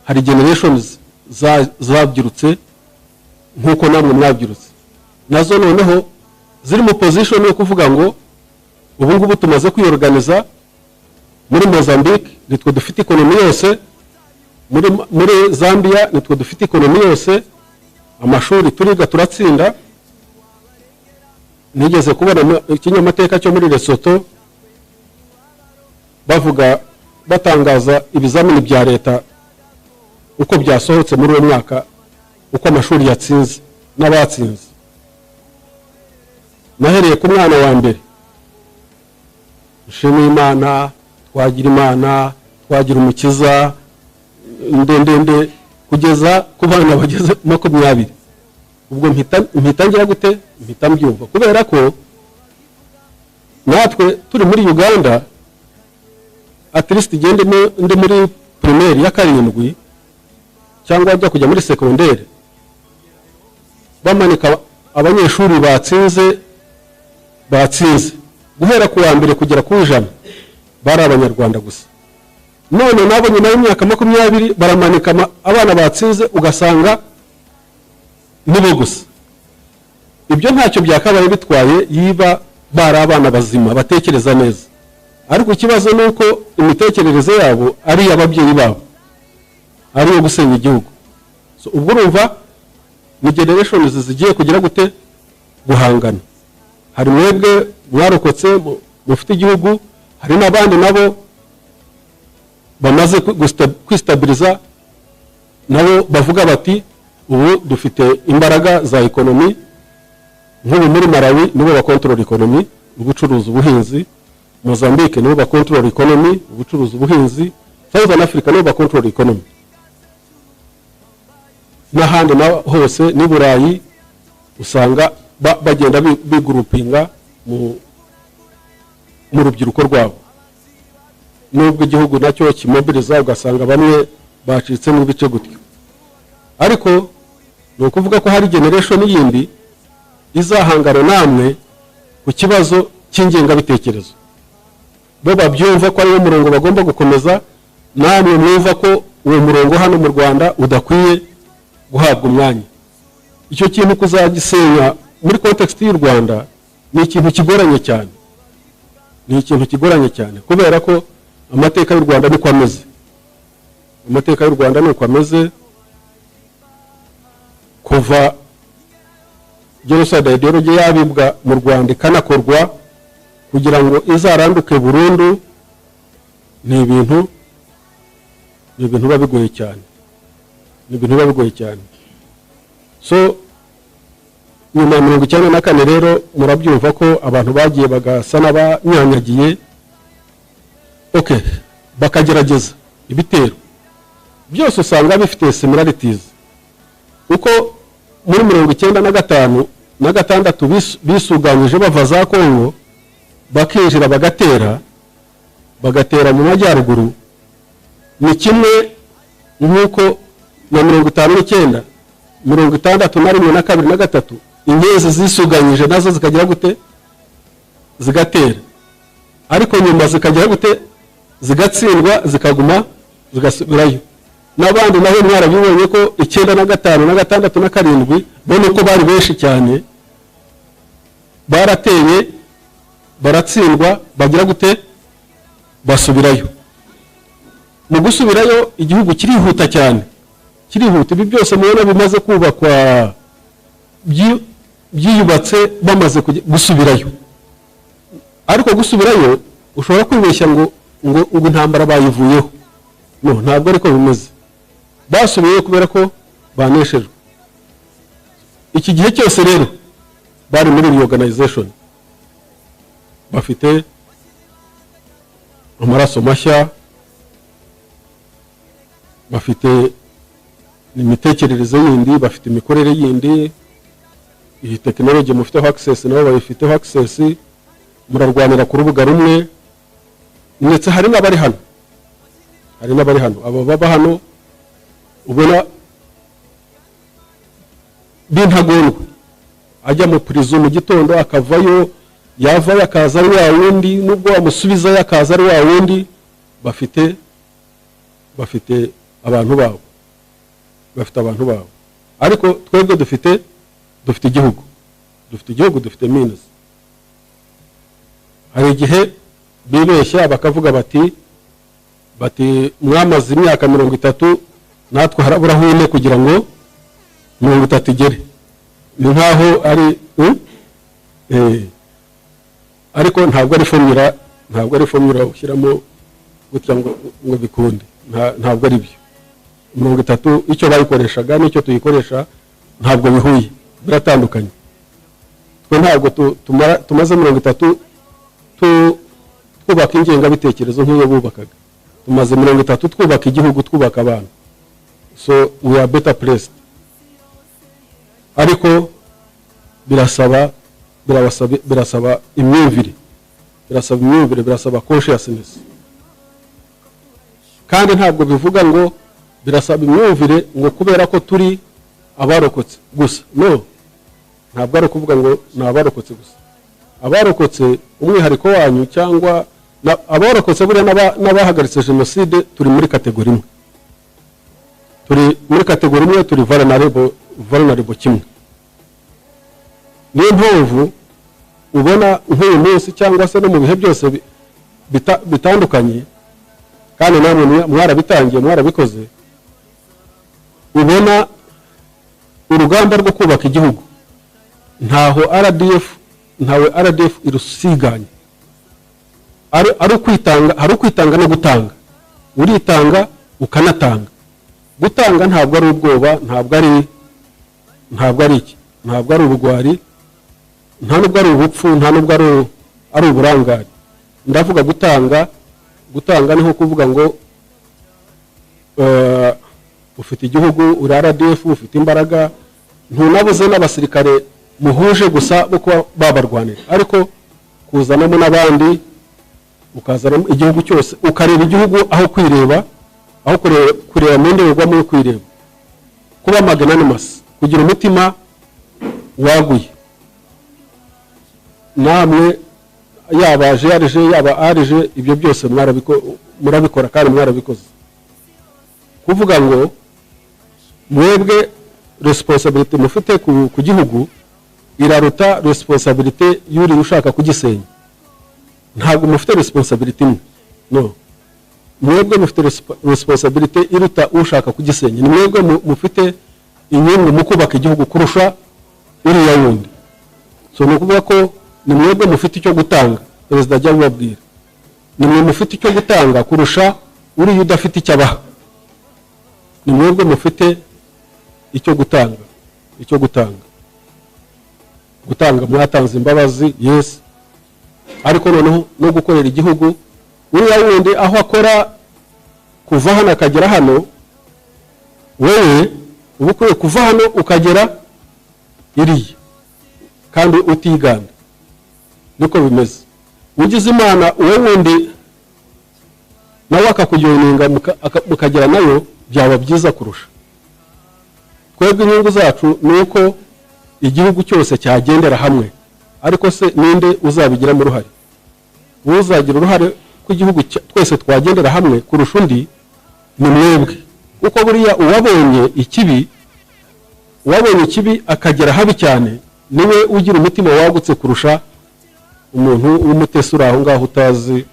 hari generations zabyirutse nkuko namwe mwabyirutse, nazo noneho ziri mu position yo kuvuga ngo ubu ngubu tumaze kwiorganiza muri Mozambique nitwe dufite ekonomi yose, muri Zambia nitwe dufite ekonomi yose, amashuri turiga turatsinda. Nigeze kubona ikinyamateka cyo muri Lesotho bavuga batangaza ibizamini bya leta uko byasohotse muri uwo mwaka, uko amashuri yatsinze n'abatsinze. Nahereye ku mwana wa mbere, Nshimiye Imana, Twagira Imana, Twagira Umukiza, ndende kugeza ku bana bageze 20. Ubwo mpita ngira gute, mpita mbyumva kubera ko natwe turi muri Uganda, at least gende ndi muri primaire ya 7 cyangwa ajya kujya muri secondaire, bamanika abanyeshuri batsinze guhera ku wa mbere kugera ku ijana bari abanyarwanda gusa. None nabo nyuma y'imyaka 20 baramanika abana batsinze ugasanga nibo gusa. Ibyo ntacyo byakabaye bitwaye yiba bari abana bazima batekereza neza, ariko ikibazo nuko imitekerereze yabo ari ababyeyi babo, ari yo gusenya igihugu. So ubwo urumva ni generations zigiye kugira gute guhangana. Hari mwebwe mwarokotse mufite igihugu, hari n'abandi nabo bamaze kwistabiliza, nabo bavuga bati ubu dufite imbaraga za ekonomi. Nk'ubu muri Malawi nibo ba control economy, ubucuruzi ubuhinzi. Mozambique nibo ba control economy, ubucuruzi ubuhinzi. Southern Africa nibo ba control economy. N'ahandi na hose ni Burayi usanga bagenda bigroupinga mu rubyiruko rwabo. Nubwo igihugu nacyo kimobiliza ugasanga bamwe bacitse mu bice gutyo, ariko no kuvuga ko hari generation yindi izahangana namwe ku kibazo cy'ingenga bitekerezo. Bo babyumva ko ari umurongo bagomba gukomeza, namwe mwumva ko uwo murongo hano mu Rwanda udakwiye guhabwa umwanya. Icyo kintu kuzagisenya muri context y'u Rwanda ni ikintu kigoranye cyane, kubera ko amateka y'u Rwanda niko ameze. Kuva genocide ideology yabibwa mu Rwanda ikanakorwa kugira ngo izaranduke burundu, ni ibintu babigoye cyane. So nyuma ya 1994 rero murabyumva ko abantu bagiye bagasa n'abanyanyagiye, bakagerageza ibitero byose usanga bifite similarities. Uko muri 1995 na 6 bisuganyije bava za Kongo bakinjira bagatera mu majyaruguru, ni kimwe nk'uko na 59 61 na 2 na 3 ingezi zisuganyije nazo zikagira gute zigatera, ariko nyuma zikagira gute zigatsindwa zikaguma zigasubirayo. N'abandi naho mwarabibonye ko 9 na 5 na 6 na 7 bone ko bari benshi cyane, barateye baratsindwa bagira gute basubirayo. Mu gusubirayo igihugu kirihuta cyane, ibi byose mubona bimaze kubakwa byiyubatse bamaze gusubirayo. Ariko gusubirayo ushobora kwibeshya ngo intambara bayivuyeho. No, ntabwo ariko bimeze. Basubiye kubera ko baneshejwe. Iki gihe cyose rero bari muri reorganization, bafite amaraso mashya, bafite imitekerereze yindi, bafite imikorere yindi, iyi technology mufiteho access nabo bayifiteho access, murarwanira ku rubuga rumwe. Ndetse hari n'abari hano, abo baba hano ubona bintagondwa, ajya mu prison mu gitondo akavayo, yavayo akaza ari wa wundi, nubwo wamusubiza yakaza ari wa wundi. Bafite abantu babo. bafite abantu babo, ariko twebwe dufite igihugu, dufite means. Hari igihe bibeshya bakavuga bati mwamaze imyaka 30 natwe harabura hune kugira ngo 30 igere, ni nkaho ari ariko ntabwo ari formula ushyiramo gutya ngo bikunde, ntabwo ari byo. 30 icyo bayikoreshaga n'icyo tuyikoresha ntabwo bihuye, biratandukanye. Twe ntabwo tumaze 30 twubaka ingengabitekerezo nk'iyo bubakaga, tumaze 30 twubaka igihugu, twubaka abantu, so we are better placed. Ariko birasaba imyumvire, birasaba consciousness, kandi ntabwo bivuga ngo birasaba imyumvire ngo kubera ko turi abarokotse gusa, no, ntabwo ari kuvuga ngo ni abarokotse gusa. Abarokotse umwihariko wanyu cyangwa abarokotse buriya n'abahagaritse jenoside turi muri kategori imwe, turi vulnerable kimwe. Niyo mpamvu ubona nk'uyu munsi cyangwa se no mu bihe byose bitandukanye, kandi namwe mwarabitangiye, mwarabikoze, ubona urugamba rwo kubaka igihugu ntawe RDF irusiganye, ari ukwitanga no gutanga, uritanga ukanatanga. Gutanga ntabwo ari ubwoba, ntabwo ari ubugwari, nta nubwo ari ubupfu, nta nubwo ari uburangare. Ndavuga gutanga niho kuvuga ngo ufite igihugu, uri RDF, ufite imbaraga, ntunabuze n'abasirikare muhuje gusa bo kuba babarwanira, ariko kuzanamo n'abandi, ukazanamo igihugu cyose, ukareba igihugu aho kwireba, aho kureba mu ndorerwamo yo kwireba, kuba magnanimous, kugira umutima waguye. Namwe yaba JRG yaba ARG, ibyo byose murabikora kandi mwarabikoze. Kuvuga ngo mwebwe responsibility mufite ku gihugu iraruta responsibility yuri ushaka kugisenya. Ntabwo mufite responsibility imwe, no, mwebwe mufite responsibility iruta ushaka kugisenya. Ni mwebwe mufite inyungu mu kubaka igihugu kurusha uriya wundi. So ni ukuvuga ko ni mwebwe mufite icyo gutanga, perezida ajya ababwira, ni mwe mufite icyo gutanga kurusha uriya udafite icyo abaha. Ni mwebwe mufite icyo gutanga, mwatanze imbabazi, yes, ariko noneho no gukorera igihugu. Uriya wundi aho akora kuva hano akagera hano, wewe uba ukwiye kuva hano ukagera iriya, kandi utiganda. Niko bimeze. Ugize Imana uwo wundi nawe akakujoininga mukagera nayo, byaba byiza kurusha. Twebwe inyungu zacu nuko igihugu cyose cyagendera hamwe, ariko se ninde uzabigira mu ruhare? Uzagira uruhare ku gihugu twese twagendera hamwe kurusha undi ni mwebwe, kuko buriya uwabonye ikibi akagera habi cyane, niwe ugira umutima wagutse kurusha umuntu w'umutesi uri aho ngaho utazi